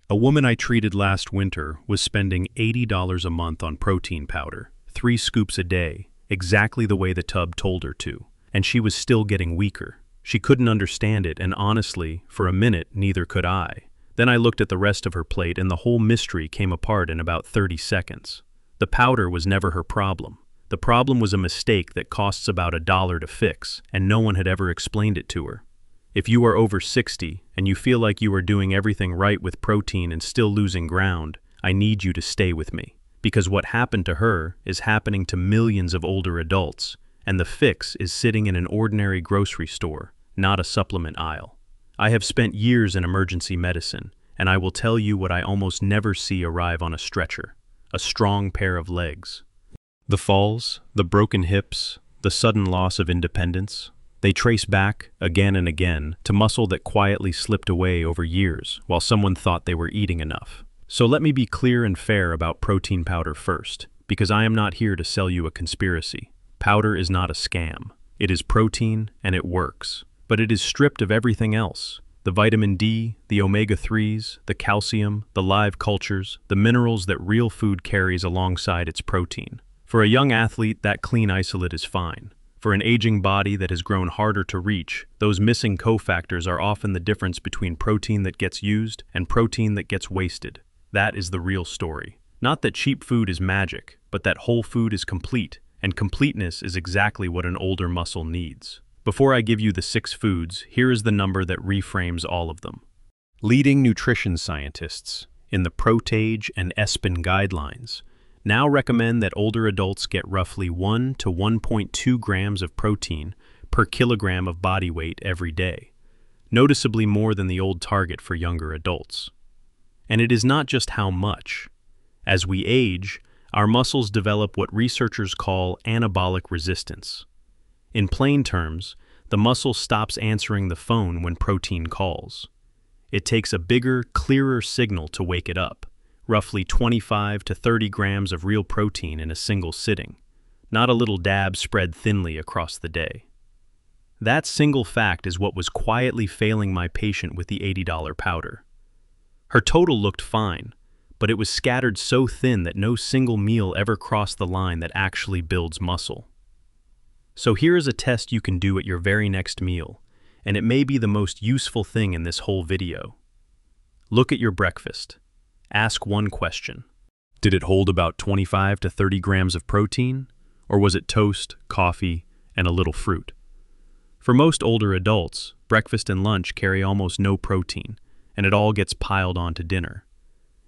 A woman I treated last winter was spending $80 a month on protein powder, 3 scoops a day, exactly the way the tub told her to, and she was still getting weaker. She couldn't understand it, and honestly, for a minute, neither could I. Then I looked at the rest of her plate, and the whole mystery came apart in about 30 seconds. The powder was never her problem. The problem was a mistake that costs about $1 to fix, and no one had ever explained it to her. If you are over 60 and you feel like you are doing everything right with protein and still losing ground, I need you to stay with me. Because what happened to her is happening to millions of older adults, and the fix is sitting in an ordinary grocery store, not a supplement aisle. I have spent years in emergency medicine, and I will tell you what I almost never see arrive on a stretcher: a strong pair of legs. The falls, the broken hips, the sudden loss of independence, they trace back, again and again, to muscle that quietly slipped away over years while someone thought they were eating enough. So let me be clear and fair about protein powder first, because I am not here to sell you a conspiracy. Powder is not a scam. It is protein, and it works. But it is stripped of everything else: the vitamin D, the omega-3s, the calcium, the live cultures, the minerals that real food carries alongside its protein. For a young athlete, that clean isolate is fine. For an aging body that has grown harder to reach, those missing cofactors are often the difference between protein that gets used and protein that gets wasted. That is the real story. Not that cheap food is magic, but that whole food is complete, and completeness is exactly what an older muscle needs. Before I give you the 6 foods, here is the number that reframes all of them. Leading nutrition scientists in the ProTage and ESPN guidelines now recommend that older adults get roughly 1 to 1.2 grams of protein per kilogram of body weight every day, noticeably more than the old target for younger adults. And it is not just how much. As we age, our muscles develop what researchers call anabolic resistance. In plain terms, the muscle stops answering the phone when protein calls. It takes a bigger, clearer signal to wake it up, roughly 25 to 30 grams of real protein in a single sitting, not a little dab spread thinly across the day. That single fact is what was quietly failing my patient with the $80 powder. Her total looked fine, but it was scattered so thin that no single meal ever crossed the line that actually builds muscle. So here is a test you can do at your very next meal, and it may be the most useful thing in this whole video. Look at your breakfast. Ask one question. Did it hold about 25 to 30 grams of protein, or was it toast, coffee, and a little fruit? For most older adults, breakfast and lunch carry almost no protein, and it all gets piled onto dinner.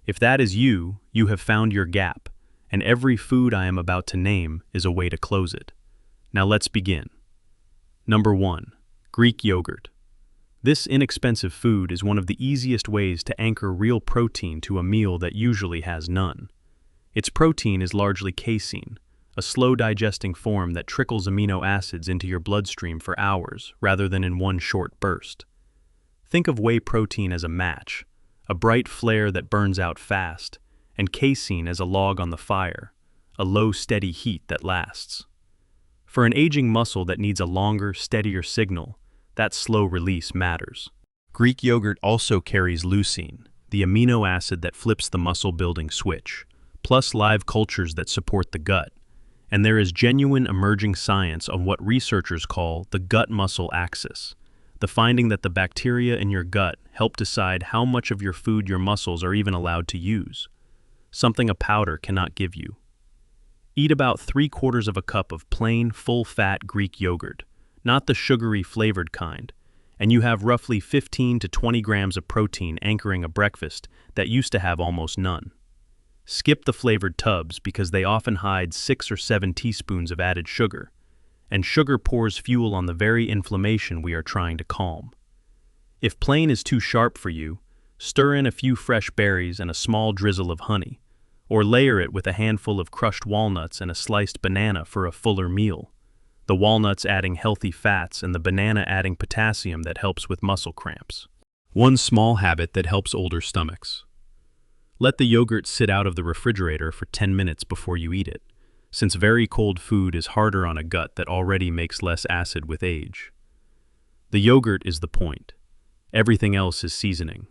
If that is you, you have found your gap, and every food I am about to name is a way to close it. Now let's begin. Number 1. Greek yogurt. This inexpensive food is one of the easiest ways to anchor real protein to a meal that usually has none. Its protein is largely casein, a slow-digesting form that trickles amino acids into your bloodstream for hours rather than in one short burst. Think of whey protein as a match, a bright flare that burns out fast, and casein as a log on the fire, a low, steady heat that lasts. For an aging muscle that needs a longer, steadier signal, that slow release matters. Greek yogurt also carries leucine, the amino acid that flips the muscle-building switch, plus live cultures that support the gut. And there is genuine emerging science on what researchers call the gut-muscle axis, the finding that the bacteria in your gut help decide how much of your food your muscles are even allowed to use, something a powder cannot give you. Eat about 3/4 of a cup of plain, full-fat Greek yogurt, not the sugary flavored kind, and you have roughly 15 to 20 grams of protein anchoring a breakfast that used to have almost none. Skip the flavored tubs because they often hide 6 or 7 teaspoons of added sugar, and sugar pours fuel on the very inflammation we are trying to calm. If plain is too sharp for you, stir in a few fresh berries and a small drizzle of honey, or layer it with a handful of crushed walnuts and a sliced banana for a fuller meal, the walnuts adding healthy fats and the banana adding potassium that helps with muscle cramps. One small habit that helps older stomachs. Let the yogurt sit out of the refrigerator for 10 minutes before you eat it, since very cold food is harder on a gut that already makes less acid with age. The yogurt is the point. Everything else is seasoning.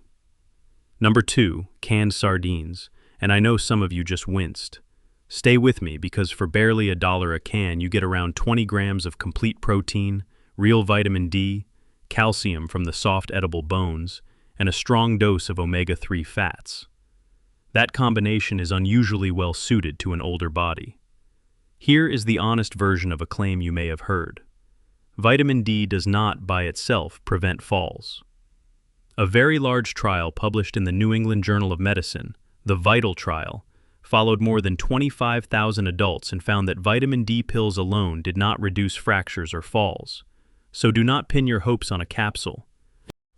Number 2, canned sardines, and I know some of you just winced. Stay with me because for barely $1 a can, you get around 20 grams of complete protein, real vitamin D, calcium from the soft edible bones, and a strong dose of omega-3 fats. That combination is unusually well suited to an older body. Here is the honest version of a claim you may have heard. Vitamin D does not, by itself, prevent falls. A very large trial published in the New England Journal of Medicine, the VITAL trial, followed more than 25,000 adults and found that vitamin D pills alone did not reduce fractures or falls. So do not pin your hopes on a capsule.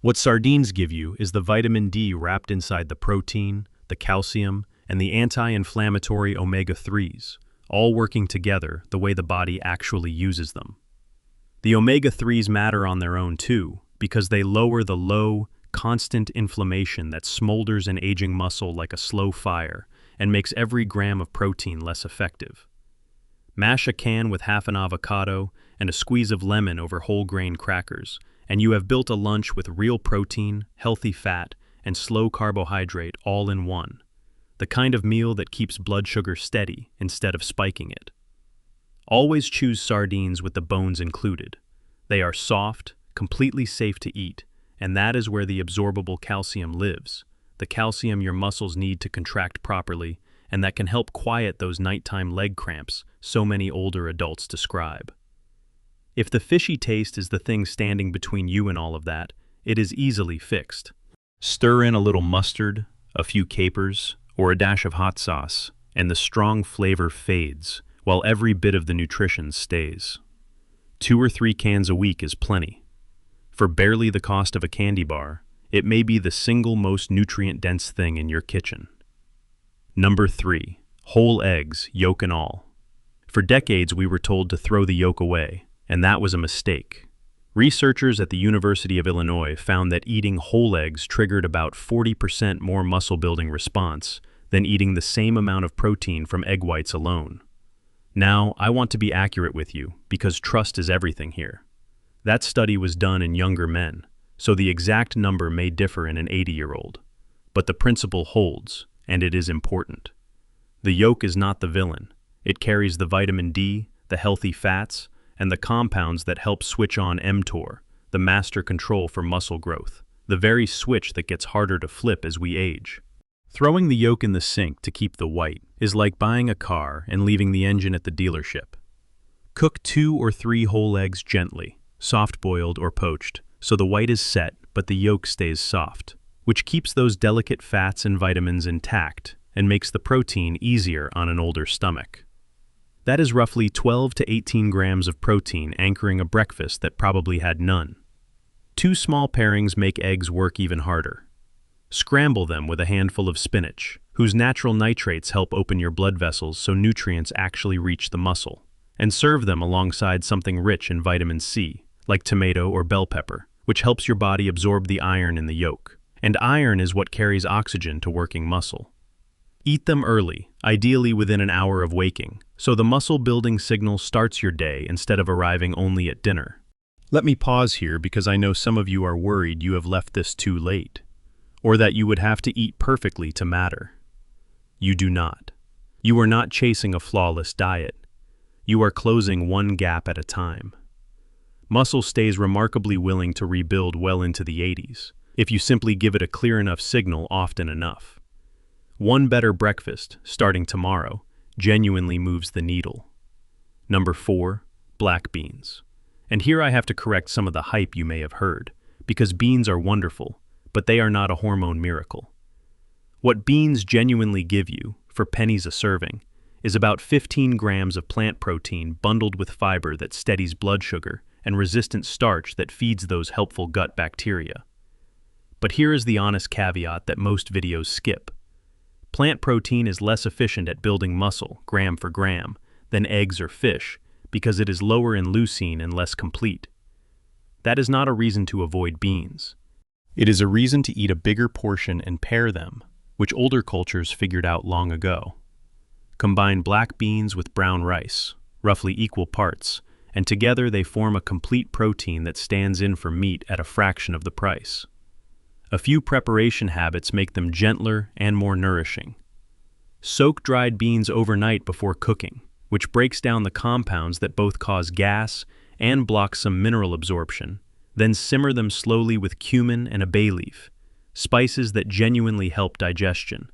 What sardines give you is the vitamin D wrapped inside the protein, the calcium, and the anti-inflammatory omega-3s, all working together the way the body actually uses them. The omega-3s matter on their own too, because they lower the low, constant inflammation that smolders in aging muscle like a slow fire and makes every gram of protein less effective. Mash a can with half an avocado and a squeeze of lemon over whole grain crackers, and you have built a lunch with real protein, healthy fat, and slow carbohydrate all in one. The kind of meal that keeps blood sugar steady instead of spiking it. Always choose sardines with the bones included. They are soft, completely safe to eat, and that is where the absorbable calcium lives, the calcium your muscles need to contract properly, and that can help quiet those nighttime leg cramps so many older adults describe. If the fishy taste is the thing standing between you and all of that, it is easily fixed. Stir in a little mustard, a few capers, or a dash of hot sauce, and the strong flavor fades, while every bit of the nutrition stays. 2 or 3 cans a week is plenty. For barely the cost of a candy bar, it may be the single most nutrient-dense thing in your kitchen. Number 3, whole eggs, yolk and all. For decades we were told to throw the yolk away, and that was a mistake. Researchers at the University of Illinois found that eating whole eggs triggered about 40% more muscle-building response than eating the same amount of protein from egg whites alone. Now, I want to be accurate with you, because trust is everything here. That study was done in younger men, so the exact number may differ in an 80-year-old. But the principle holds, and it is important. The yolk is not the villain. It carries the vitamin D, the healthy fats, and the compounds that help switch on mTOR, the master control for muscle growth, the very switch that gets harder to flip as we age. Throwing the yolk in the sink to keep the white is like buying a car and leaving the engine at the dealership. Cook 2 or 3 whole eggs gently, soft-boiled or poached, so the white is set but the yolk stays soft, which keeps those delicate fats and vitamins intact and makes the protein easier on an older stomach. That is roughly 12 to 18 grams of protein anchoring a breakfast that probably had none. 2 small pairings make eggs work even harder. Scramble them with a handful of spinach, whose natural nitrates help open your blood vessels so nutrients actually reach the muscle, and serve them alongside something rich in vitamin C, like tomato or bell pepper, which helps your body absorb the iron in the yolk. And iron is what carries oxygen to working muscle. Eat them early, ideally within an hour of waking, so the muscle-building signal starts your day instead of arriving only at dinner. Let me pause here because I know some of you are worried you have left this too late, or that you would have to eat perfectly to matter. You do not. You are not chasing a flawless diet. You are closing one gap at a time. Muscle stays remarkably willing to rebuild well into the 80s, if you simply give it a clear enough signal often enough. One better breakfast, starting tomorrow, genuinely moves the needle. Number 4, black beans. And here I have to correct some of the hype you may have heard, because beans are wonderful, but they are not a hormone miracle. What beans genuinely give you, for pennies a serving, is about 15 grams of plant protein bundled with fiber that steadies blood sugar and resistant starch that feeds those helpful gut bacteria. But here is the honest caveat that most videos skip. Plant protein is less efficient at building muscle, gram for gram, than eggs or fish because it is lower in leucine and less complete. That is not a reason to avoid beans. It is a reason to eat a bigger portion and pair them, which older cultures figured out long ago. Combine black beans with brown rice, roughly equal parts, and together they form a complete protein that stands in for meat at a fraction of the price. A few preparation habits make them gentler and more nourishing. Soak dried beans overnight before cooking, which breaks down the compounds that both cause gas and block some mineral absorption. Then simmer them slowly with cumin and a bay leaf, spices that genuinely help digestion.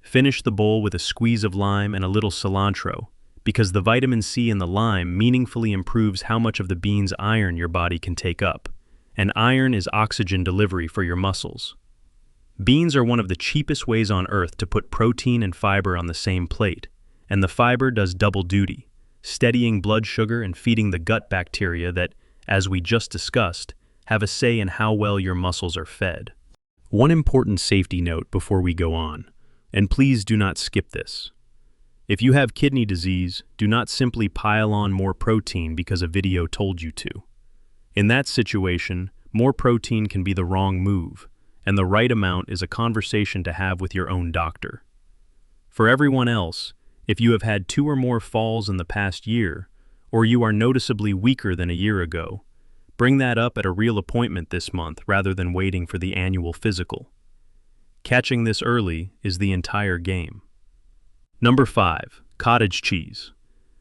Finish the bowl with a squeeze of lime and a little cilantro, because the vitamin C in the lime meaningfully improves how much of the bean's iron your body can take up. And iron is oxygen delivery for your muscles. Beans are one of the cheapest ways on earth to put protein and fiber on the same plate, and the fiber does double duty, steadying blood sugar and feeding the gut bacteria that, as we just discussed, have a say in how well your muscles are fed. One important safety note before we go on, and please do not skip this. If you have kidney disease, do not simply pile on more protein because a video told you to. In that situation, more protein can be the wrong move, and the right amount is a conversation to have with your own doctor. For everyone else, if you have had 2 or more falls in the past year, or you are noticeably weaker than a year ago, bring that up at a real appointment this month rather than waiting for the annual physical. Catching this early is the entire game. Number 5, cottage cheese.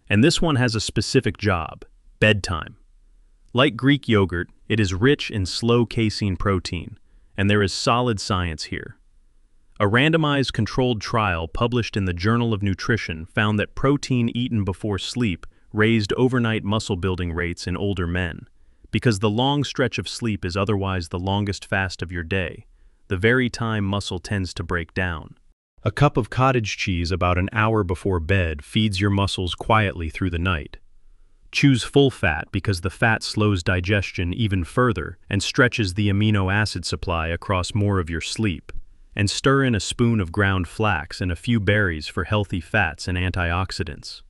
And this one has a specific job: bedtime. Like Greek yogurt, it is rich in slow casein protein, and there is solid science here. A randomized controlled trial published in the Journal of Nutrition found that protein eaten before sleep raised overnight muscle building rates in older men, because the long stretch of sleep is otherwise the longest fast of your day, the very time muscle tends to break down. A cup of cottage cheese about an hour before bed feeds your muscles quietly through the night. Choose full fat because the fat slows digestion even further and stretches the amino acid supply across more of your sleep. And stir in a spoon of ground flax and a few berries for healthy fats and antioxidants.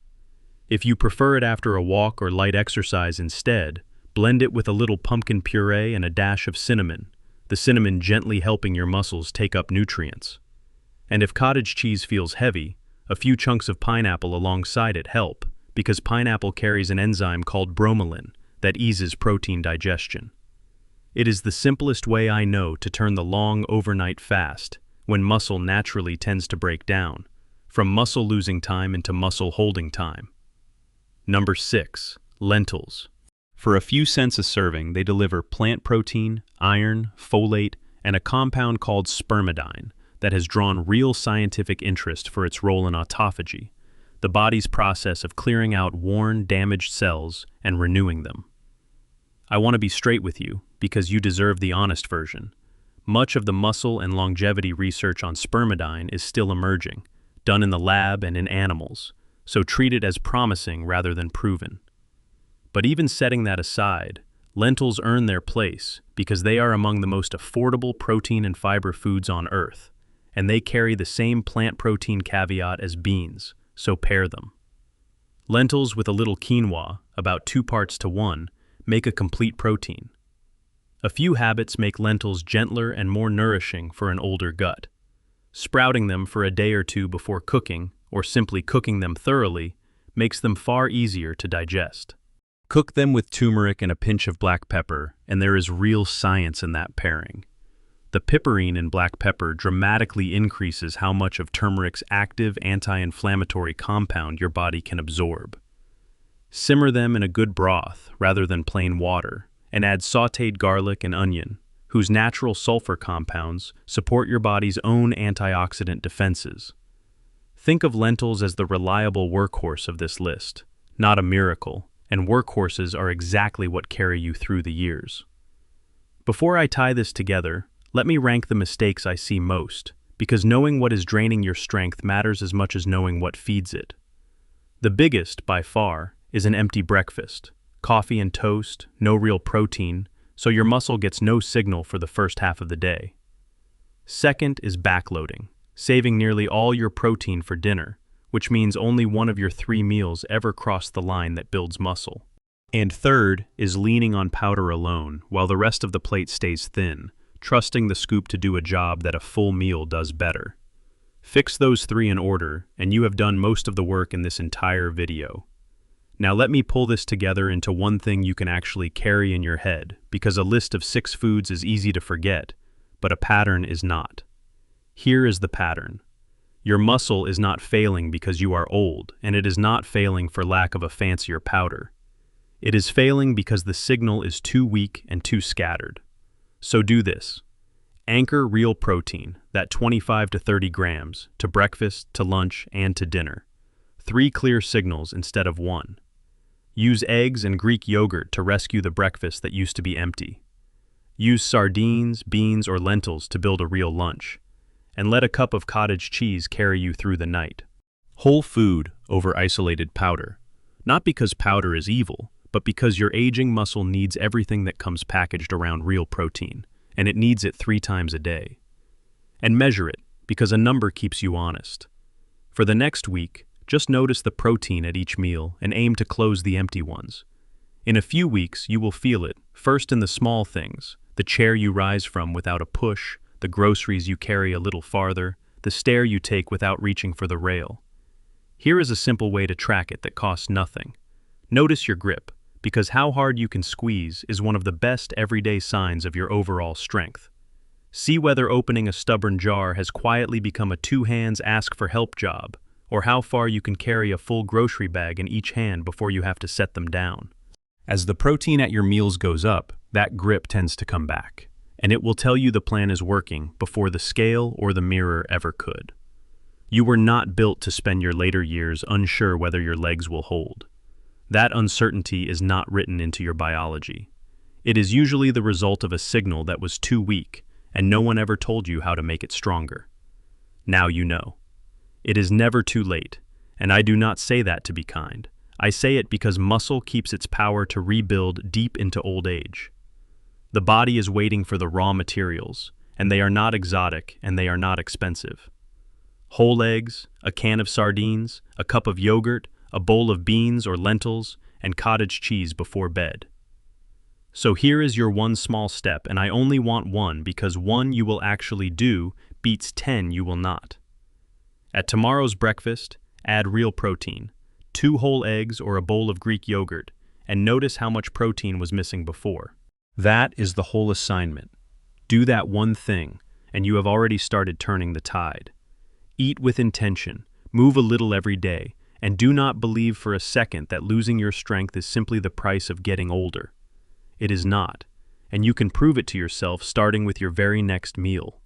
If you prefer it after a walk or light exercise instead, blend it with a little pumpkin puree and a dash of cinnamon, the cinnamon gently helping your muscles take up nutrients. And if cottage cheese feels heavy, a few chunks of pineapple alongside it help, because pineapple carries an enzyme called bromelain that eases protein digestion. It is the simplest way I know to turn the long overnight fast, when muscle naturally tends to break down, from muscle losing time into muscle holding time. Number 6, lentils. For a few cents a serving, they deliver plant protein, iron, folate, and a compound called spermidine that has drawn real scientific interest for its role in autophagy, the body's process of clearing out worn, damaged cells and renewing them. I want to be straight with you, because you deserve the honest version. Much of the muscle and longevity research on spermidine is still emerging, done in the lab and in animals, so treat it as promising rather than proven. But even setting that aside, lentils earn their place because they are among the most affordable protein and fiber foods on Earth, and they carry the same plant protein caveat as beans, so pair them. Lentils with a little quinoa, about 2 parts to 1, make a complete protein. A few habits make lentils gentler and more nourishing for an older gut. Sprouting them for a day or 2 before cooking, or simply cooking them thoroughly, makes them far easier to digest. Cook them with turmeric and a pinch of black pepper, and there is real science in that pairing. The piperine in black pepper dramatically increases how much of turmeric's active anti-inflammatory compound your body can absorb. Simmer them in a good broth rather than plain water, and add sautéed garlic and onion, whose natural sulfur compounds support your body's own antioxidant defenses. Think of lentils as the reliable workhorse of this list, not a miracle, and workhorses are exactly what carry you through the years. Before I tie this together, let me rank the mistakes I see most, because knowing what is draining your strength matters as much as knowing what feeds it. The biggest, by far, is an empty breakfast. Coffee and toast, no real protein, so your muscle gets no signal for the first half of the day. Second is backloading, saving nearly all your protein for dinner, which means only one of your 3 meals ever cross the line that builds muscle. And third is leaning on powder alone while the rest of the plate stays thin, trusting the scoop to do a job that a full meal does better. Fix those 3 in order, and you have done most of the work in this entire video. Now let me pull this together into one thing you can actually carry in your head, because a list of 6 foods is easy to forget, but a pattern is not. Here is the pattern. Your muscle is not failing because you are old, and it is not failing for lack of a fancier powder. It is failing because the signal is too weak and too scattered. So do this. Anchor Real Protein, that 25 to 30 grams, to breakfast, to lunch, and to dinner. 3 clear signals instead of 1. Use eggs and Greek yogurt to rescue the breakfast that used to be empty. Use sardines, beans, or lentils to build a real lunch. And let a cup of cottage cheese carry you through the night. Whole food over isolated powder. Not because powder is evil, but because your aging muscle needs everything that comes packaged around real protein, and it needs it 3 times a day. And measure it, because a number keeps you honest. For the next week, just notice the protein at each meal and aim to close the empty ones. In a few weeks, you will feel it, first in the small things, the chair you rise from without a push, the groceries you carry a little farther, the stair you take without reaching for the rail. Here is a simple way to track it that costs nothing. Notice your grip, because how hard you can squeeze is one of the best everyday signs of your overall strength. See whether opening a stubborn jar has quietly become a two-hands-ask-for-help job, or how far you can carry a full grocery bag in each hand before you have to set them down. As the protein at your meals goes up, that grip tends to come back, and it will tell you the plan is working before the scale or the mirror ever could. You were not built to spend your later years unsure whether your legs will hold. That uncertainty is not written into your biology. It is usually the result of a signal that was too weak, and no one ever told you how to make it stronger. Now you know. It is never too late, and I do not say that to be kind. I say it because muscle keeps its power to rebuild deep into old age. The body is waiting for the raw materials, and they are not exotic and they are not expensive. Whole eggs, a can of sardines, a cup of yogurt, a bowl of beans or lentils, and cottage cheese before bed. So here is your one small step, and I only want one because one you will actually do beats 10 you will not. At tomorrow's breakfast, add real protein, 2 whole eggs or a bowl of Greek yogurt, and notice how much protein was missing before. That is the whole assignment. Do that one thing, and you have already started turning the tide. Eat with intention, move a little every day, and do not believe for a second that losing your strength is simply the price of getting older. It is not, and you can prove it to yourself starting with your very next meal.